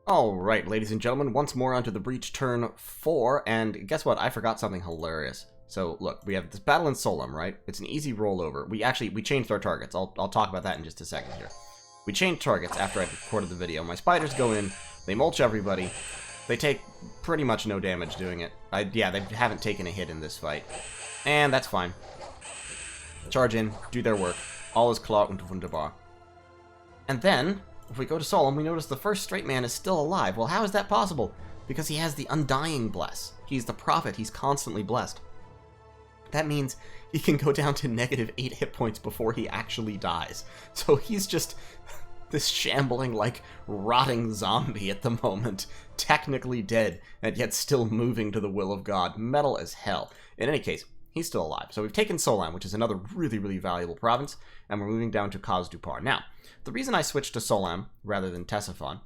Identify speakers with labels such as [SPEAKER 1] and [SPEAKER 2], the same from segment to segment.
[SPEAKER 1] Alright, ladies and gentlemen, once more onto the Breach turn 4, and guess what? I forgot something hilarious. So, look, we have this battle in Caelum, right? It's an easy rollover. We changed our targets. I'll talk about that in just a second here. We changed targets after I recorded the video. My spiders go in, they mulch everybody. They take pretty much no damage doing it. Yeah, they haven't taken a hit in this fight. And that's fine. Charge in, do their work. All is klar und wunderbar. And then, if we go to Caelum, we notice the first straight man is still alive. Well, how is that possible? Because he has the Undying Bless. He's the prophet, he's constantly blessed. That means he can go down to -8 hit points before he actually dies. So he's just this shambling, like, rotting zombie at the moment. Technically dead, and yet still moving to the will of God. Metal as hell. In any case, he's still alive. So we've taken Caelum, which is another really, really valuable province, and we're moving down to Kaz-Dupar. Now, the reason I switched to Caelum rather than Ctesiphon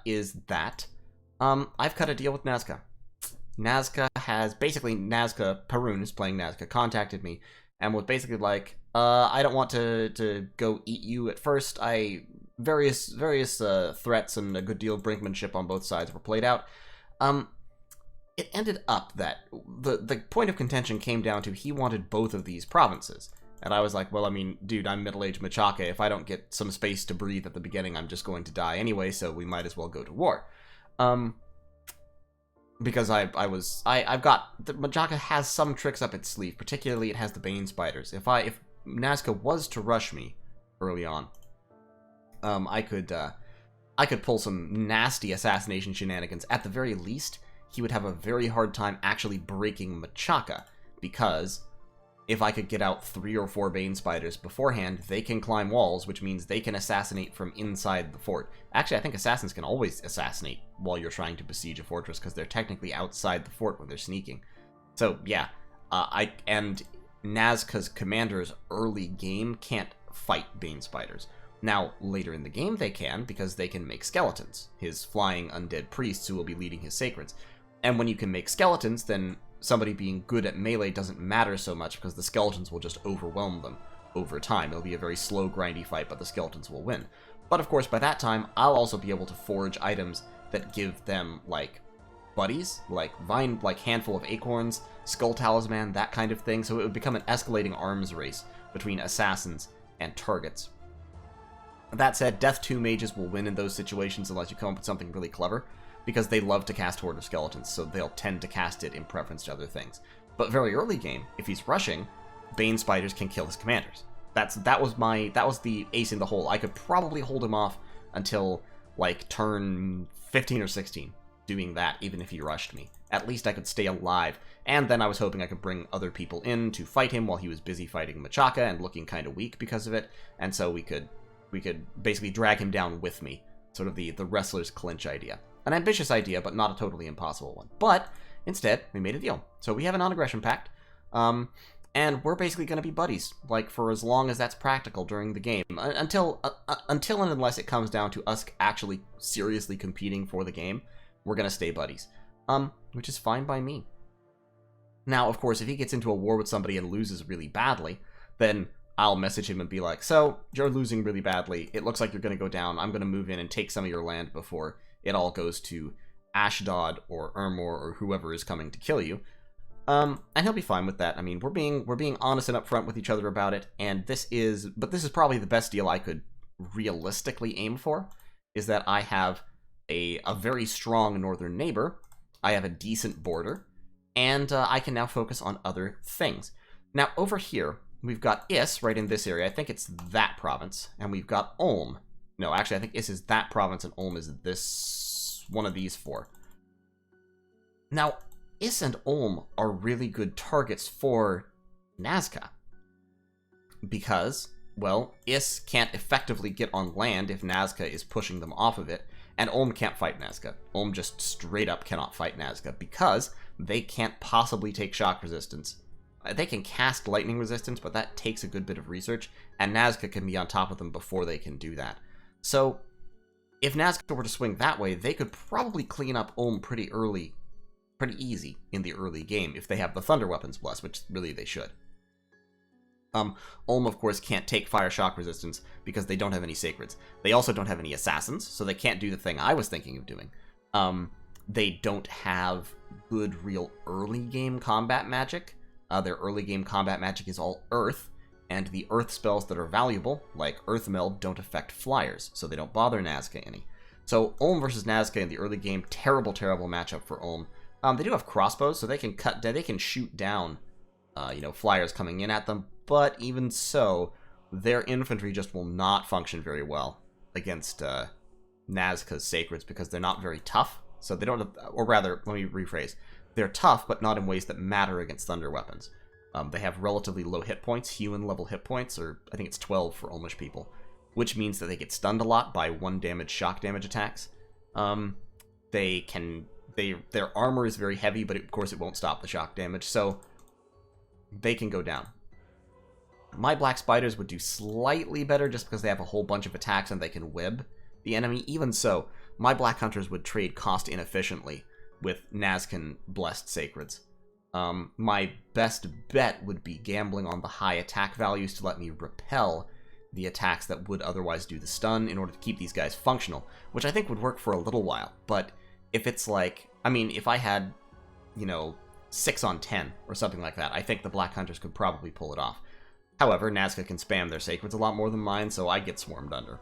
[SPEAKER 1] is that I've cut a deal with Nazca. Nazca Perun is playing Nazca, contacted me, and was basically like, I don't want to go eat you at first. Various threats and a good deal of brinkmanship on both sides were played out. It ended up that the point of contention came down to he wanted both of these provinces. And I was like, well, I mean, dude, I'm middle-aged Machaka. If I don't get some space to breathe at the beginning, I'm just going to die anyway, so we might as well go to war. Because I've got... Machaka has some tricks up its sleeve. Particularly, it has the Bane Spiders. If Nazca was to rush me early on, I could pull some nasty assassination shenanigans. At the very least, he would have a very hard time actually breaking Machaka, because if I could get out 3 or 4 Bane Spiders beforehand, they can climb walls, which means they can assassinate from inside the fort. Actually, I think assassins can always assassinate while you're trying to besiege a fortress, because they're technically outside the fort when they're sneaking. So, yeah, and Nazca's commanders early game can't fight Bane Spiders. Now, later in the game they can, because they can make skeletons, his flying undead priests who will be leading his sacreds. And when you can make skeletons, then somebody being good at melee doesn't matter so much, because the skeletons will just overwhelm them over time. It'll be a very slow, grindy fight, but the skeletons will win. But of course, by that time, I'll also be able to forge items that give them, like, buddies, like handful of acorns, skull talisman, that kind of thing, so it would become an escalating arms race between assassins and targets. That said, Death 2 mages will win in those situations unless you come up with something really clever, because they love to cast Horde of Skeletons, so they'll tend to cast it in preference to other things. But very early game, if he's rushing, Bane Spiders can kill his commanders. That was the ace in the hole. I could probably hold him off until, like, turn 15 or 16, doing that, even if he rushed me. At least I could stay alive, and then I was hoping I could bring other people in to fight him while he was busy fighting Machaka and looking kind of weak because of it, and so we could basically drag him down with me. Sort of the wrestler's clinch idea. An ambitious idea, but not a totally impossible one. But, instead, we made a deal. So we have a non-aggression pact, and we're basically going to be buddies, like, for as long as that's practical during the game. Until and unless it comes down to us actually seriously competing for the game, we're going to stay buddies. Which is fine by me. Now, of course, if he gets into a war with somebody and loses really badly, then I'll message him and be like, so, you're losing really badly, it looks like you're going to go down, I'm going to move in and take some of your land before it all goes to Ashdod or Ermor or whoever is coming to kill you. And he'll be fine with that. I mean, we're being honest and upfront with each other about it, and this is probably the best deal I could realistically aim for, is that I have a very strong northern neighbor, I have a decent border, and I can now focus on other things. Now, over here, we've got Is right in this area. I think it's that province. And we've got Ulm. No, actually, I think Is is that province and Ulm is this one of these 4. Now, Is and Ulm are really good targets for Nazca. Because, well, Is can't effectively get on land if Nazca is pushing them off of it. And Ulm can't fight Nazca. Ulm just straight up cannot fight Nazca because they can't possibly take shock resistance. They can cast lightning resistance, but that takes a good bit of research, and Nazca can be on top of them before they can do that. So, if Nazca were to swing that way, they could probably clean up Ulm pretty easy in the early game, if they have the Thunder Weapons Bless, which really they should. Ulm, of course, can't take fire shock resistance because they don't have any sacreds. They also don't have any assassins, so they can't do the thing I was thinking of doing. They don't have good, real early-game combat magic. Their early-game combat magic is all Earth, and the Earth spells that are valuable, like Earth Meld, don't affect flyers, so they don't bother Nazca any. So Ulm versus Nazca in the early game, terrible, terrible matchup for Ulm. They do have crossbows, so they can shoot down, flyers coming in at them. But even so, their infantry just will not function very well against Nazca's sacreds because they're not very tough. So they don't, or rather, let me rephrase. They're tough, but not in ways that matter against thunder weapons. They have relatively low hit points, human level hit points, or I think it's 12 for Ulmish people, which means that they get stunned a lot by 1 damage shock damage attacks. Their armor is very heavy, but of course it won't stop the shock damage, so they can go down. My black spiders would do slightly better just because they have a whole bunch of attacks and they can web the enemy. Even so, my black hunters would trade cost inefficiently with Nazcan blessed sacreds. My best bet would be gambling on the high attack values to let me repel the attacks that would otherwise do the stun in order to keep these guys functional, which I think would work for a little while. But if it's like, I mean, if I had, 6 on 10 or something like that, I think the black hunters could probably pull it off. However, Nazca can spam their sacreds a lot more than mine, so I get swarmed under.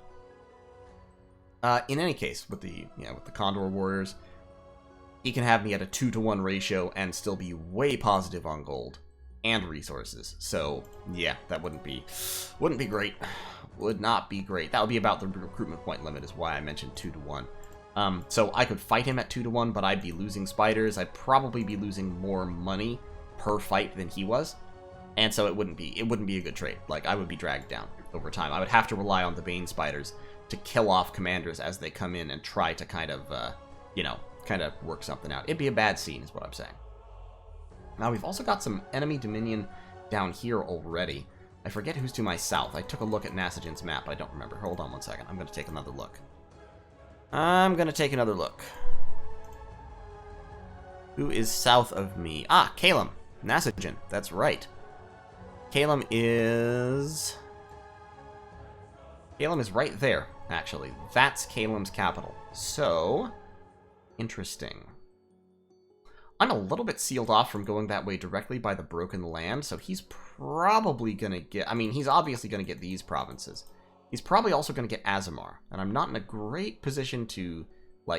[SPEAKER 1] In any case, with the Condor Warriors, he can have me at a 2-to-1 ratio and still be way positive on gold and resources. So, yeah, that wouldn't be great. Would not be great. That would be about the recruitment point limit is why I mentioned 2-to-1. So I could fight him at 2-to-1, but I'd be losing spiders. I'd probably be losing more money per fight than he was. And so it wouldn't be a good trade. Like, I would be dragged down over time. I would have to rely on the Bane spiders to kill off commanders as they come in and try to kind of work something out. It'd be a bad scene is what I'm saying. Now, we've also got some enemy dominion down here already. I forget who's to my south. I took a look at Nasajin's map. I don't remember. Hold on one second. I'm going to take another look. Who is south of me? Ah, Caelum. Nasajin. That's right. Caelum is right there, actually. That's Caelum's capital. So, interesting. I'm a little bit sealed off from going that way directly by the Broken Land, so he's probably going to get... I mean, he's obviously going to get these provinces. He's probably also going to get Azamar, and I'm not in a great position to,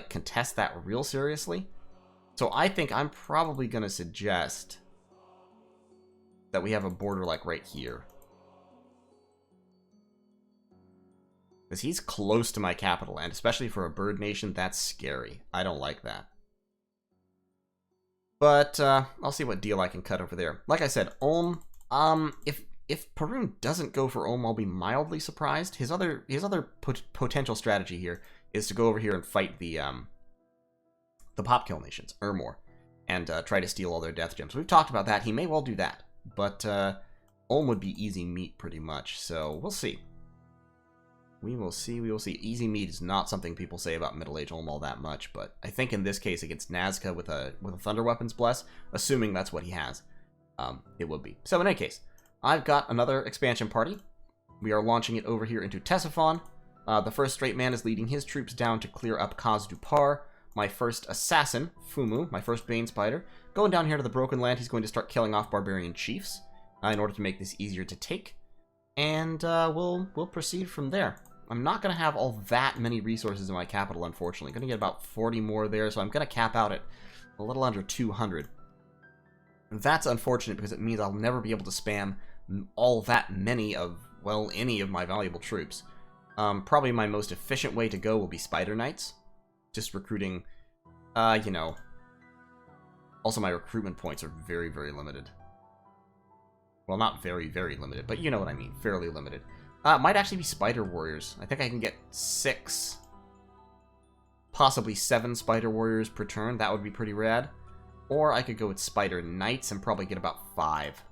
[SPEAKER 1] contest that real seriously. So I think I'm probably going to suggest that we have a border, right here. Because he's close to my capital, and especially for a bird nation, that's scary. I don't like that. But, I'll see what deal I can cut over there. Like I said, Ulm, if Perun doesn't go for Ulm, I'll be mildly surprised. His other potential strategy here is to go over here and fight the Popkill nations, Ermor, and try to steal all their death gems. We've talked about that. He may well do that. But Ulm would be easy meat pretty much, so we'll see. We will see. Easy meat is not something people say about Middle Age Ulm all that much, but I think in this case against Nazca with a Thunder Weapons Bless, assuming that's what he has, it would be. So in any case, I've got another expansion party. We are launching it over here into Ctesiphon. The first straight man is leading his troops down to clear up Kaz Dupar. My first assassin, Fumu, my first Bane Spider, going down here to the Broken Land. He's going to start killing off barbarian chiefs in order to make this easier to take. And we'll proceed from there. I'm not going to have all that many resources in my capital, unfortunately. Going to get about 40 more there, so I'm going to cap out at a little under 200. That's unfortunate because it means I'll never be able to spam all that many of, well, any of my valuable troops. Probably my most efficient way to go will be Spider Knights. Just recruiting, Also, my recruitment points are very, very limited. Well, not very, very limited, but you know what I mean. Fairly limited. Might actually be Spider Warriors. I think I can get 6, possibly 7 Spider Warriors per turn. That would be pretty rad. Or I could go with Spider Knights and probably get about 5.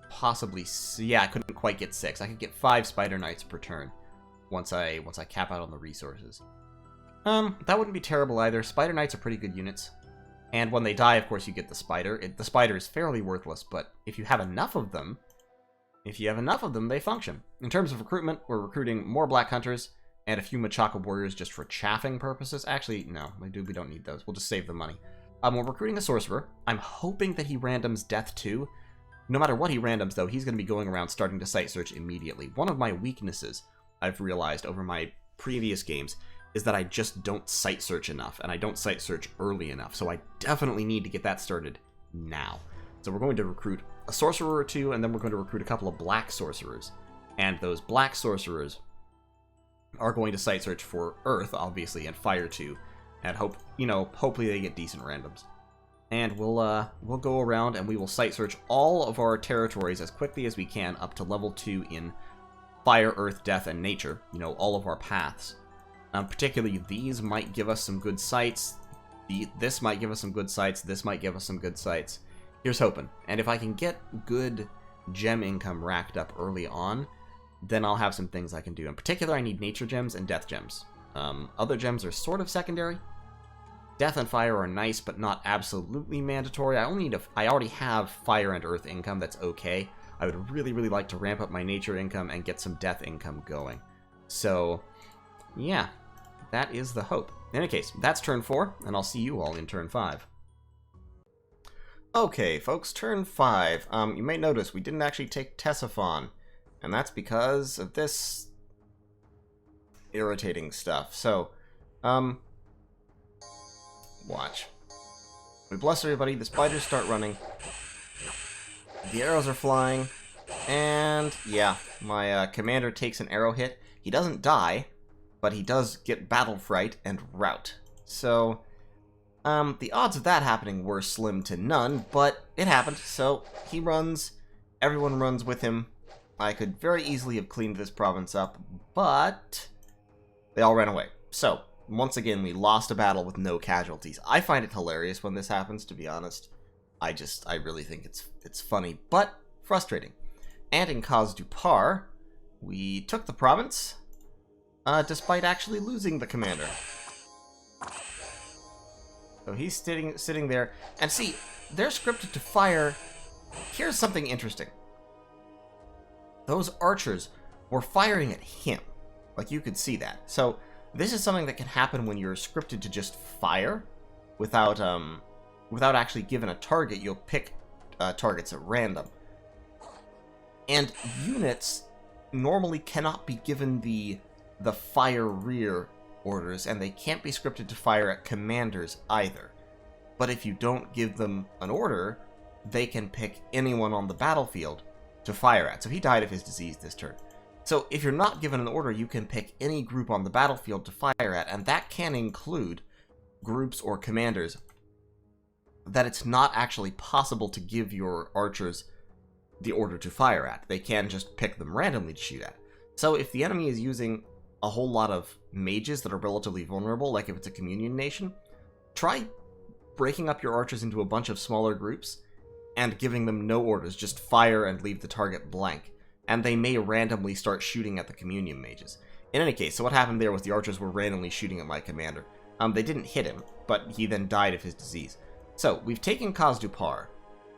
[SPEAKER 1] Possibly, yeah, I couldn't quite get 6. I could get 5 Spider Knights per turn once I cap out on the resources. That wouldn't be terrible either. Spider Knights are pretty good units. And when they die, of course, you get the spider. The spider is fairly worthless, but if you have enough of them, they function. In terms of recruitment, we're recruiting more Black Hunters and a few Machaka warriors just for chaffing purposes. Actually, no, we don't need those. We'll just save the money. We're recruiting a sorcerer. I'm hoping that he randoms death too. No matter what he randoms, though, he's going to be going around starting to site search immediately. One of my weaknesses I've realized over my previous games is that I just don't site search enough, and I don't site search early enough, so I definitely need to get that started now. So we're going to recruit a sorcerer or two, and then we're going to recruit a couple of black sorcerers. And those black sorcerers are going to site search for Earth, obviously, and Fire too, and hopefully they get decent randoms. And we'll go around and we will site search all of our territories as quickly as we can up to level 2 in Fire, Earth, Death, and Nature. All of our paths. Particularly these might give us some good sites. This might give us some good sites. This might give us some good sites. Here's hoping. And if I can get good gem income racked up early on, then I'll have some things I can do. In particular, I need nature gems and death gems. Other gems are sort of secondary. Death and fire are nice, but not absolutely mandatory. I already have fire and earth income. That's okay. I would really, really like to ramp up my nature income and get some death income going. So, yeah, that is the hope. In any case, that's turn 4, and I'll see you all in turn 5. Okay, folks, turn 5. You may notice we didn't actually take Tessaphon, and that's because of this irritating stuff. So, watch. We bless everybody, the spiders start running, the arrows are flying, and yeah, my commander takes an arrow hit. He doesn't die, but he does get battle fright and rout. So, the odds of that happening were slim to none, but it happened. So, he runs, everyone runs with him. I could very easily have cleaned this province up, but they all ran away. So, once again, we lost a battle with no casualties. I find it hilarious when this happens, to be honest. I really think it's funny, but frustrating. And in Cause du Par, we took the province, despite actually losing the commander. So he's sitting there, and see, they're scripted to fire. Here's something interesting. Those archers were firing at him. Like, you could see that. So, this is something that can happen when you're scripted to just fire without actually given a target. You'll pick targets at random. And units normally cannot be given the fire rear orders, and they can't be scripted to fire at commanders either. But if you don't give them an order, they can pick anyone on the battlefield to fire at. So he died of his disease this turn. So if you're not given an order, you can pick any group on the battlefield to fire at, and that can include groups or commanders that it's not actually possible to give your archers the order to fire at. They can just pick them randomly to shoot at. So if the enemy is using a whole lot of mages that are relatively vulnerable, like if it's a communion nation, try breaking up your archers into a bunch of smaller groups and giving them no orders, just fire and leave the target blank. And they may randomly start shooting at the communion mages. In any case, so what happened there was the archers were randomly shooting at my commander. They didn't hit him, but he then died of his disease. So, we've taken Cause du Par,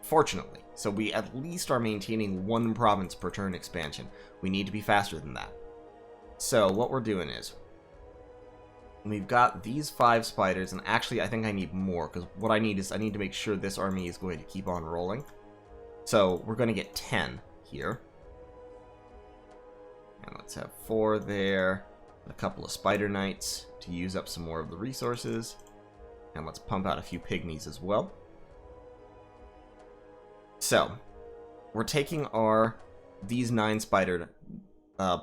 [SPEAKER 1] fortunately. So we at least are maintaining 1 province per turn expansion. We need to be faster than that. So, what we're doing is, we've got these 5 spiders, and actually I think I need more, because what I need is, I need to make sure this army is going to keep on rolling. So, we're going to get 10 here. And let's have 4 there, a couple of Spider Knights to use up some more of the resources. And let's pump out a few Pygmies as well. So, we're taking these 9 Spider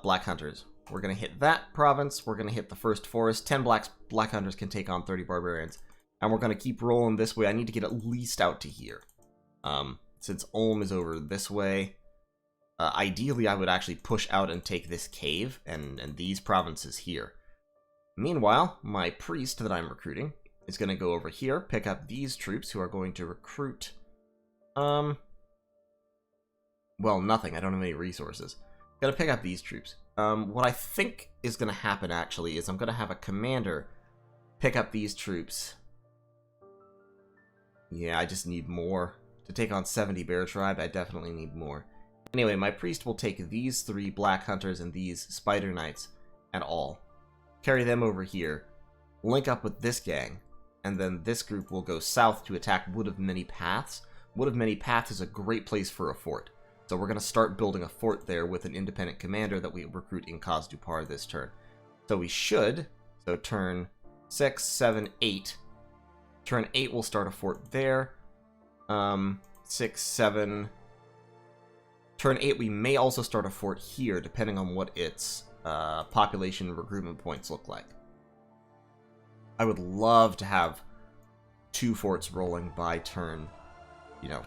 [SPEAKER 1] Black Hunters. We're going to hit that province, we're going to hit the first forest, 10 Black Hunters can take on 30 Barbarians. And we're going to keep rolling this way. I need to get at least out to here. Since Ulm is over this way, ideally, I would actually push out and take this cave and these provinces here. Meanwhile, my priest that I'm recruiting is going to go over here, pick up these troops who are going to recruit... well, nothing. I don't have any resources. Going to pick up these troops. What I think is going to happen, actually, is I'm going to have a commander pick up these troops Yeah, I just need more. To take on 70 Bear Tribe, I definitely need more. Anyway, my priest will take these 3 Black Hunters and these Spider Knights and all. Carry them over here. Link up with this gang. And then this group will go south to attack Wood of Many Paths. Wood of Many Paths is a great place for a fort. So we're going to start building a fort there with an independent commander that we recruit in Kazdupar this turn. So we should. So turn 6, 7, 8. Turn 8 we'll start a fort there. 6, 7... Turn 8 we may also start a fort here, depending on what its population recruitment points look like. I would love to have 2 forts rolling by turn,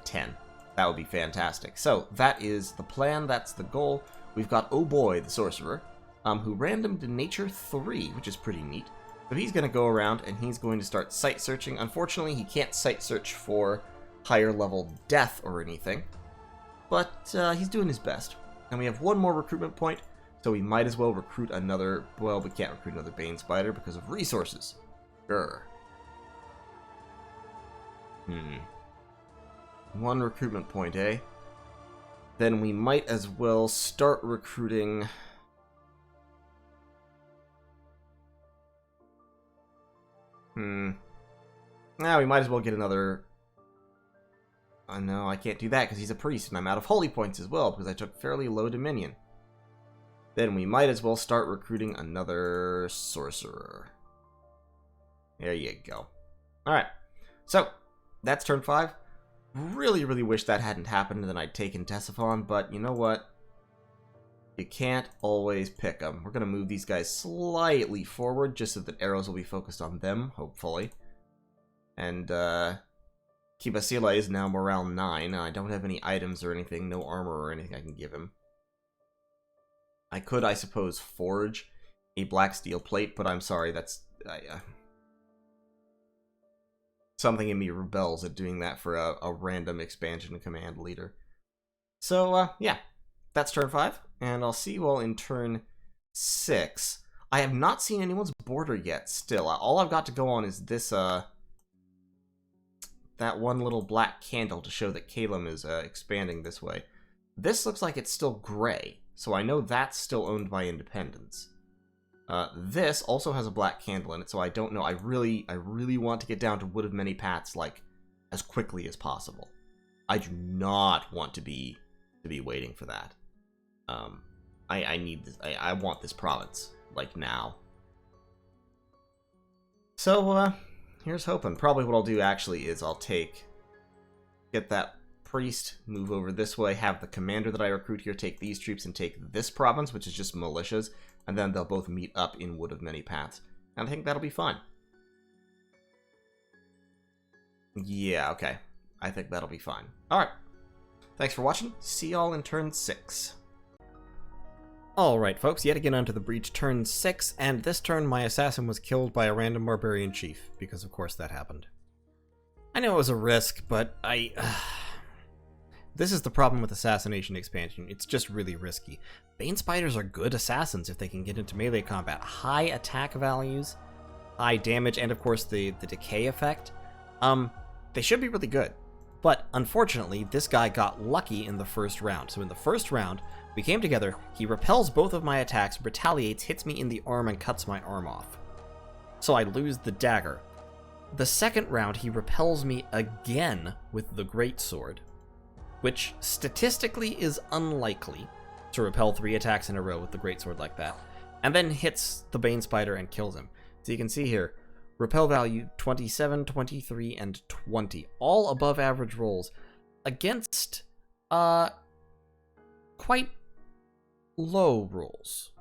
[SPEAKER 1] 10. That would be fantastic. So, that is the plan, that's the goal. We've got Oh Boy, the Sorcerer, who randomed in Nature 3, which is pretty neat. So he's going to go around and he's going to start site searching. Unfortunately, he can't site search for higher level death or anything. But he's doing his best. And we have 1 more recruitment point, so we might as well recruit another... Well, we can't recruit another Bane Spider because of resources. Grr. 1 recruitment point, eh? Then we might as well start recruiting... Now we might as well get another... no, I can't do that because he's a priest and I'm out of holy points as well because I took fairly low dominion. Then we might as well start recruiting another sorcerer. There you go. Alright, so that's turn 5. Really, really wish that hadn't happened and then I'd taken Tesiphon, but you know what? You can't always pick them. We're going to move these guys slightly forward just so that arrows will be focused on them, hopefully. And, Kibasila is now morale 9. I don't have any items or anything, no armor or anything I can give him. I could, I suppose, forge a black steel plate, but I'm sorry, that's... something in me rebels at doing that for a random expansion command leader. So, yeah, that's turn 5, and I'll see you all in turn 6. I have not seen anyone's border yet, still. All I've got to go on is this, that one little black candle to show that Caelum is expanding this way. This looks like it's still gray, so I know that's still owned by independents. This also has a black candle in it, so I don't know. I really want to get down to Wood of Many Paths, like, as quickly as possible. I do not want to be waiting for that. I need this. I want this province, like, now. So, here's hoping. Probably what I'll do, actually, is I'll get that priest, move over this way, have the commander that I recruit here take these troops and take this province, which is just militias, and then they'll both meet up in Wood of Many Paths. And I think that'll be fine. Yeah, okay. I think that'll be fine. Alright. Thanks for watching. See y'all in turn 6. Alright, folks. Yet again onto the breach, turn 6, and this turn my assassin was killed by a random barbarian chief, because of course that happened. I know it was a risk, but this is the problem with assassination expansion. It's just really risky. Bane Spiders are good assassins if they can get into melee combat. High attack values, high damage, and of course the decay effect. They should be really good. But unfortunately, this guy got lucky in the first round. So in the first round, we came together, he repels both of my attacks, retaliates, hits me in the arm, and cuts my arm off. So I lose the dagger. The second round, he repels me again with the greatsword, which statistically is unlikely to repel 3 attacks in a row with the greatsword like that, and then hits the Bane Spider and kills him. So you can see here, repel value 27, 23, and 20, all above average rolls against quite low rolls.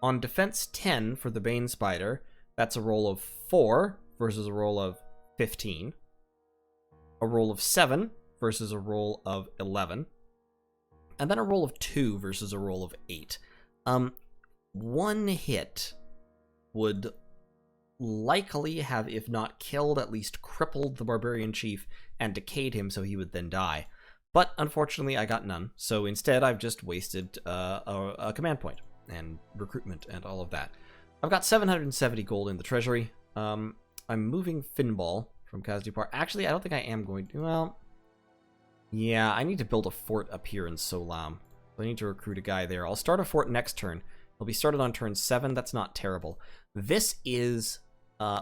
[SPEAKER 1] On defense 10 for the Bane Spider, that's a roll of 4 versus a roll of 15, a roll of 7 versus a roll of 11, and then a roll of 2 versus a roll of 8. One hit would likely have, if not killed, at least crippled the barbarian chief and decayed him so he would then die. But unfortunately I got none, so instead I've just wasted a command point and recruitment and all of that. I've got 770 gold in the treasury. I'm moving Finball from Kazdupar. Actually, I don't think I am going to. Well, yeah, I need to build a fort up here in Solam. So I need to recruit a guy there. I'll start a fort next turn. It'll be started on turn 7. That's not terrible. This is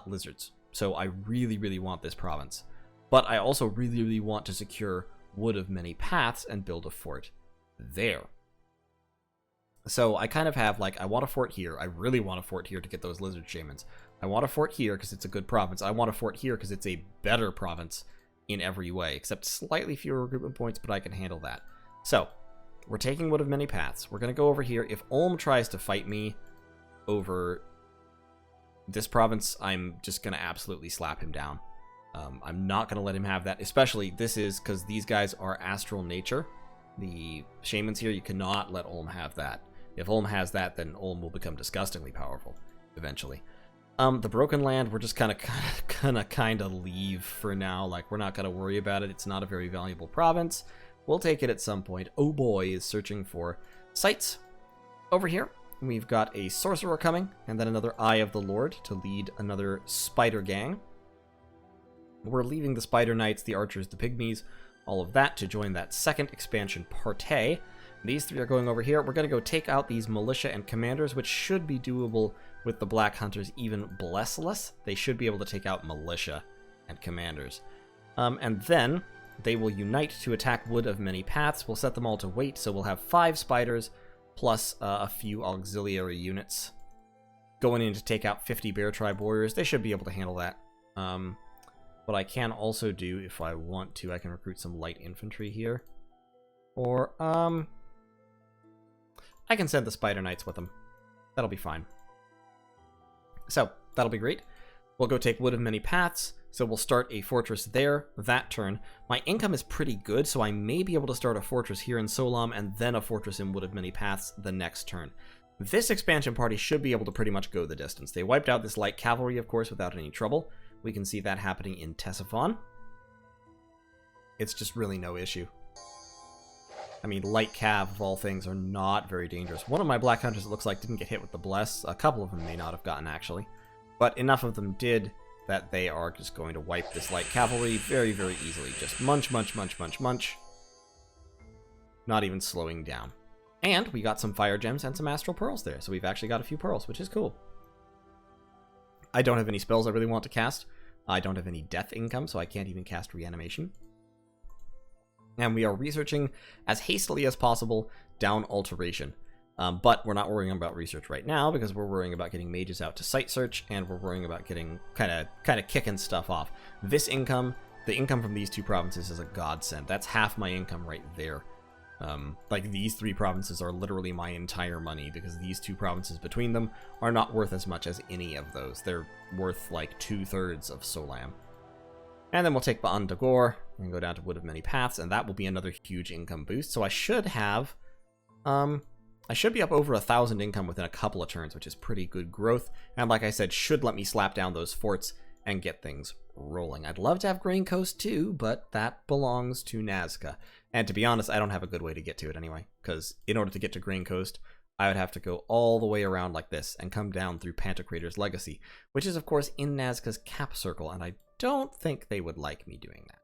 [SPEAKER 1] lizards. So I really, really want this province. But I also really, really want to secure Wood of Many Paths and build a fort there. So I kind of have, like, I want a fort here. I really want a fort here to get those lizard shamans. I want a fort here because it's a good province. I want a fort here because it's a better province in every way, except slightly fewer recruitment points, but I can handle that. So, we're taking Wood of Many Paths. We're going to go over here. If Ulm tries to fight me over this province, I'm just going to absolutely slap him down. I'm not going to let him have that, especially this is because these guys are astral nature. The shamans here, you cannot let Ulm have that. If Ulm has that, then Ulm will become disgustingly powerful eventually. The Broken Land, we're just kind of leave for now. Like, we're not going to worry about it. It's not a very valuable province. We'll take it at some point. Oh boy is searching for sites. Over here, we've got a sorcerer coming, and then another Eye of the Lord to lead another spider gang. We're leaving the Spider Knights, the Archers, the Pygmies, all of that to join that second expansion party. These three are going over here. We're going to go take out these militia and commanders, which should be doable with the Black Hunters even blessless. They should be able to take out militia and commanders. And then they will unite to attack Wood of Many Paths. We'll set them all to wait, so we'll have 5 spiders plus a few auxiliary units going in to take out 50 Bear Tribe warriors. They should be able to handle that. What I can also do, if I want to, I can recruit some light infantry here. Or, I can send the Spider Knights with them. That'll be fine. So, that'll be great. We'll go take Wood of Many Paths, so we'll start a fortress there that turn. My income is pretty good, so I may be able to start a fortress here in Solam and then a fortress in Wood of Many Paths the next turn. This expansion party should be able to pretty much go the distance. They wiped out this light cavalry, of course, without any trouble. We can see that happening in Ctesiphon. It's just really no issue. I mean, light cav, of all things, are not very dangerous. One of my Black Hunters, it looks like, didn't get hit with the Bless. A couple of them may not have gotten, actually. But enough of them did that they are just going to wipe this light cavalry very, very easily. Just munch, munch, munch, munch, munch. Not even slowing down. And we got some fire gems and some astral pearls there. So we've actually got a few pearls, which is cool. I don't have any spells I really want to cast. I don't have any death income, so I can't even cast reanimation. And we are researching as hastily as possible down alteration. But we're not worrying about research right now because we're worrying about getting mages out to site search, and we're worrying about getting kind of kicking stuff off. This income, the income from these 2 provinces is a godsend. That's half my income right there. Like, these 3 provinces are literally my entire money because these 2 provinces between them are not worth as much as any of those. They're worth like 2/3 of Solam. And then we'll take Ba'an Dagor and go down to Wood of Many Paths, and that will be another huge income boost. So I should have, I should be up over 1,000 income within a couple of turns, which is pretty good growth. And like I said, should let me slap down those forts and get things rolling. I'd love to have Grain Coast too, but that belongs to Nazca. And to be honest, I don't have a good way to get to it anyway, because in order to get to Grain Coast, I would have to go all the way around like this and come down through Pantocrator's Legacy, which is of course in Nazca's cap circle, and I don't think they would like me doing that.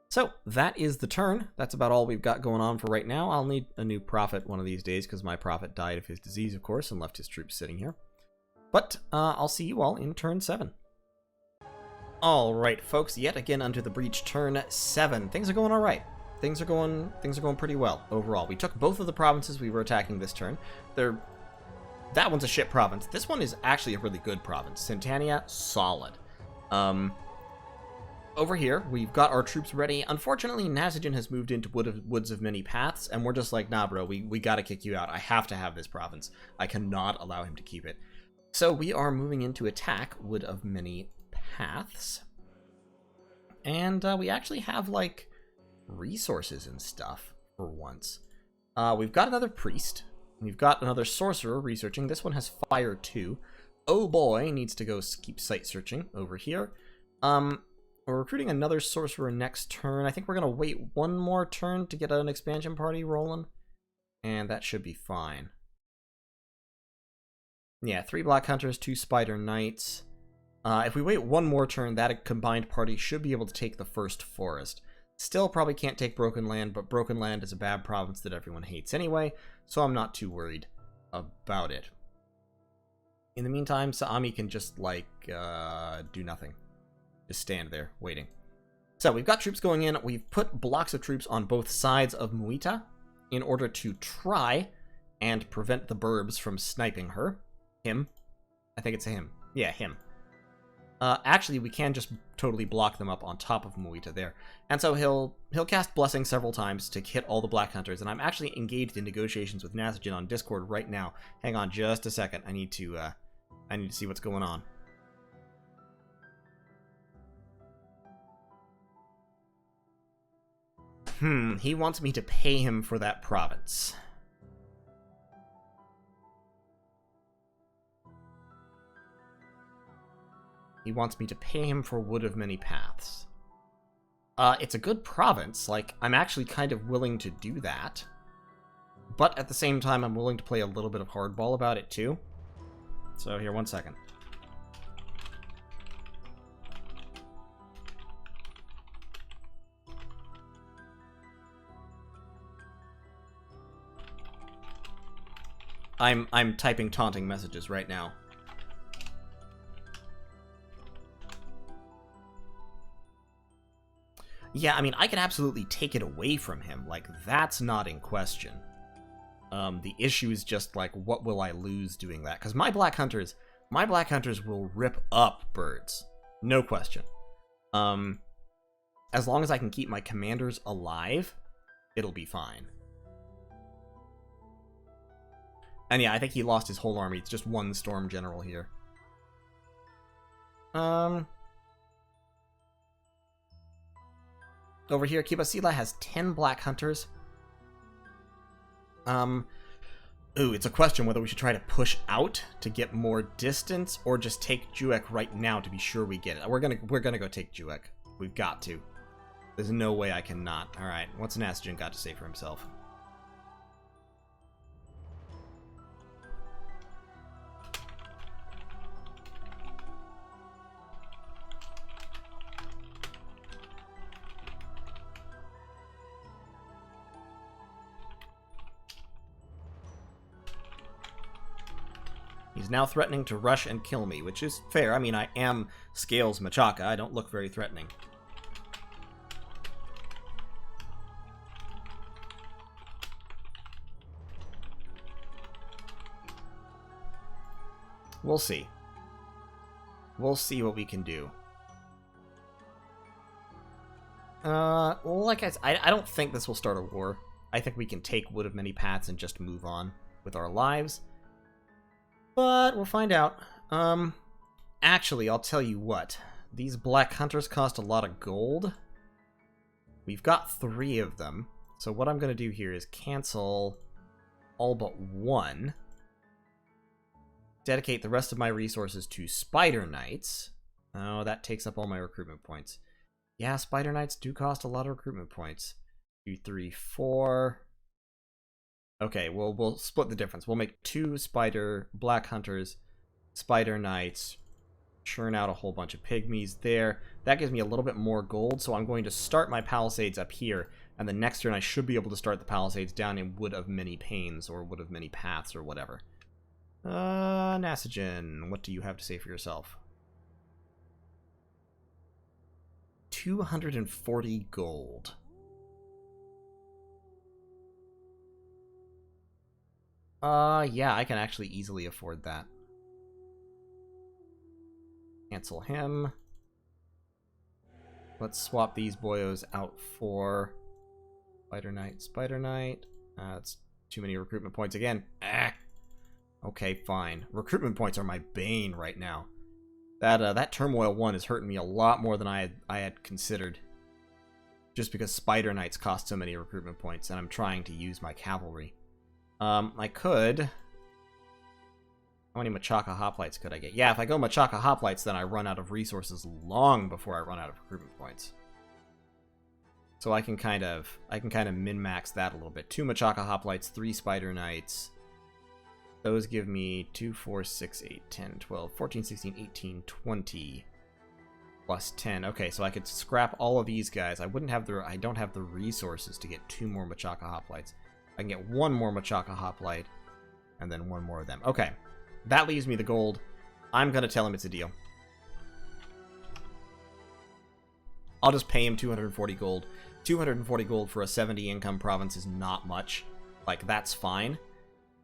[SPEAKER 1] So that is the turn. That's about all we've got going on for right now. I'll need a new prophet one of these days because my prophet died of his disease, of course, and left his troops sitting here. But I'll see you all in turn 7. Alright folks, yet again unto the breach, turn 7. Things are going alright. Things are going pretty well overall. We took both of the provinces we were attacking this turn. That one's a shit province. This one is actually a really good province. Centania, solid. Over here, we've got our troops ready. Unfortunately, Nasajin has moved into Woods of Many Paths, and we're just like, nah bro, we gotta kick you out. I have to have this province. I cannot allow him to keep it. So we are moving in to attack Wood of Many Paths. And we actually have, like, resources and stuff for once. We've got another priest. We've got another sorcerer researching. This one has fire too. Oh boy needs to go keep site searching over here. We're recruiting another sorcerer next turn. I think we're going to wait one more turn to get an expansion party rolling. And that should be fine. Yeah, 3 Black Hunters, 2 Spider Knights. If we wait one more turn, that combined party should be able to take the first forest. Still probably can't take Broken Land, but Broken Land is a bad province that everyone hates anyway, so I'm not too worried about it. In the meantime, Saami can just, like, do nothing. Just stand there, waiting. So, we've got troops going in. We've put blocks of troops on both sides of Muita in order to try and prevent the burbs from sniping her. Him. I think it's him. Yeah, him. Actually, we can just totally block them up on top of Muita there. And so he'll cast Blessing several times to hit all the Black Hunters, and I'm actually engaged in negotiations with Nasajin on Discord right now. Hang on just a second. I need to see what's going on. He wants me to pay him for that province. He wants me to pay him for Wood of Many Paths. It's a good province. Like, I'm actually kind of willing to do that. But at the same time, I'm willing to play a little bit of hardball about it, too. So, here, 1 second. I'm typing taunting messages right now. Yeah, I mean, I can absolutely take it away from him. Like, that's not in question. The issue is just, like, what will I lose doing that? Because my Black Hunters will rip up birds. No question. As long as I can keep my commanders alive, it'll be fine. And yeah, I think he lost his whole army. It's just one Storm General here. Over here, Kibasila has 10 Black Hunters. Ooh, it's a question whether we should try to push out to get more distance or just take Juek right now to be sure we get it. We're gonna go take Juek. We've got to. There's no way I cannot. Alright, what's Nasajin got to say for himself? He's now threatening to rush and kill me, which is fair. I mean, I am Scales Machaka. I don't look very threatening. We'll see. We'll see what we can do. Well, like I don't think this will start a war. I think we can take Wood of Many Paths and just move on with our lives. But we'll find out. Actually, I'll tell you what. These Black Hunters cost a lot of gold. We've got 3 of them. So what I'm going to do here is cancel all but 1. Dedicate the rest of my resources to Spider Knights. Oh, that takes up all my recruitment points. Yeah, Spider Knights do cost a lot of recruitment points. 2, 3, 4... Okay, well, we'll split the difference. We'll make 2 Black Hunters, Spider Knights, churn out a whole bunch of pygmies there. That gives me a little bit more gold, so I'm going to start my palisades up here, and the next turn I should be able to start the palisades down in Wood of Many Pains, or Wood of Many Paths, or whatever. Nasajin, what do you have to say for yourself? 240 gold. Yeah, I can actually easily afford that. Cancel him. Let's swap these boyos out for Spider Knight, Spider Knight. That's too many recruitment points again. Okay, fine. Recruitment points are my bane right now. That Turmoil 1 is hurting me a lot more than I had considered. Just because Spider Knights cost so many recruitment points, and I'm trying to use my cavalry. I could... How many Machaka Hoplites could I get? Yeah, if I go Machaka Hoplites, then I run out of resources long before I run out of recruitment points. So I can kind of min-max that a little bit. 2 Machaka Hoplites, 3 Spider Knights. Those give me 2, 4, 6, 8, 10, 12, 14, 16, 18, 20. Plus 10. Okay, so I could scrap all of these guys. I don't have the resources to get 2 more Machaka hoplites. I can get 1 more Machaka hoplite, and then 1 more of them. Okay, that leaves me the gold. I'm gonna tell him it's a deal. I'll just pay him 240 gold. 240 gold for a 70 income province is not much. Like, that's fine.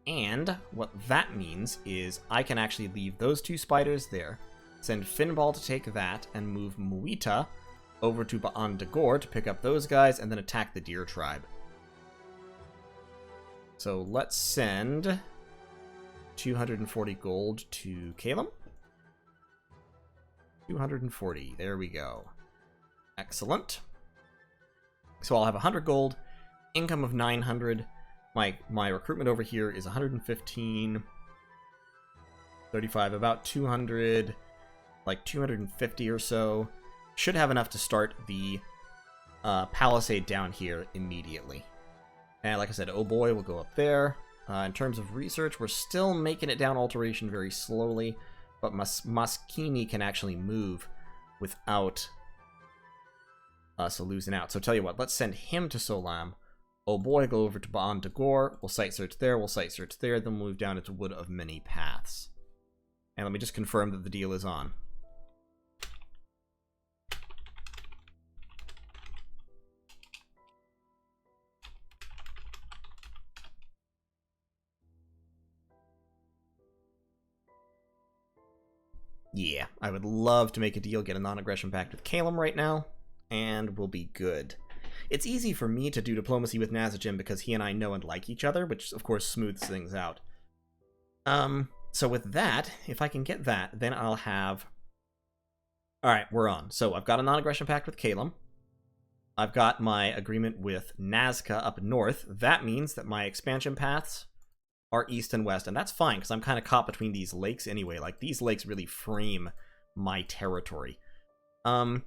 [SPEAKER 1] And what that means is I can actually leave those 2 spiders there, send Finball to take that, and move Muita over to Bandar to pick up those guys, and then attack the Deer Tribe. So let's send 240 gold to Caelum. 240, there we go. Excellent. So I'll have 100 gold, income of 900. My recruitment over here is 115, 35, about 200, like 250 or so. Should have enough to start the palisade down here immediately. And like I said, oh boy will go up there. In terms of research, we're still making it down alteration very slowly, but Moschini can actually move without us losing out. So tell you what, let's send him to Solam. Oh boy, go over to Bandar. We'll site search there, we'll site search there, then we'll move down into Wood of Many Paths. And let me just confirm that the deal is on. Yeah, I would love to make a deal, get a non-aggression pact with Caelum right now, and we'll be good. It's easy for me to do diplomacy with Nasajin because he and I know and like each other, which of course smooths things out. So with that, if I can get that, then I'll have... Alright, we're on. So I've got a non-aggression pact with Caelum. I've got my agreement with Nazca up north. That means that my expansion paths are east and west, and that's fine, because I'm kind of caught between these lakes anyway. Like, these lakes really frame my territory. I'm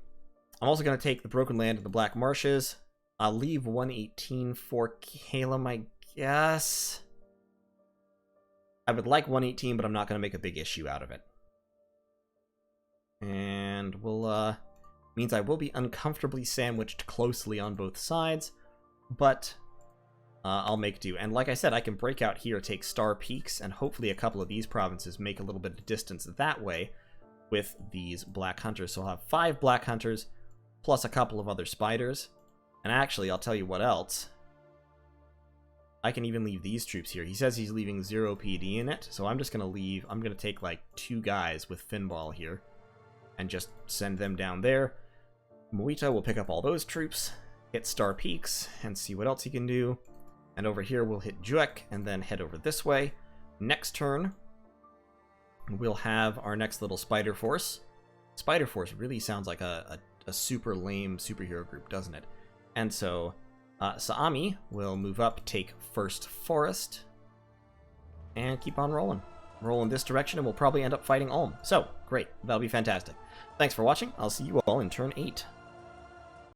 [SPEAKER 1] also going to take the Broken Land and the Black Marshes. I'll leave 118 for Caelum, I guess. I would like 118, but I'm not going to make a big issue out of it. And we'll, means I will be uncomfortably sandwiched closely on both sides, but I'll make do. And like I said, I can break out here, take Star Peaks, and hopefully a couple of these provinces make a little bit of distance that way with these Black Hunters. So I'll have 5 Black Hunters, plus a couple of other spiders. And actually, I'll tell you what else. I can even leave these troops here. He says he's leaving 0 PD in it, so I'm just going to leave... I'm going to take, like, 2 guys with Finball here, and just send them down there. Muita will pick up all those troops, hit Star Peaks, and see what else he can do. And over here, we'll hit Juek, and then head over this way. Next turn, we'll have our next little Spider Force. Spider Force really sounds like a super lame superhero group, doesn't it? And so, Saami will move up, take First Forest, and keep on rolling. Roll in this direction, and we'll probably end up fighting Ulm. So, great. That'll be fantastic. Thanks for watching. I'll see you all in turn 8.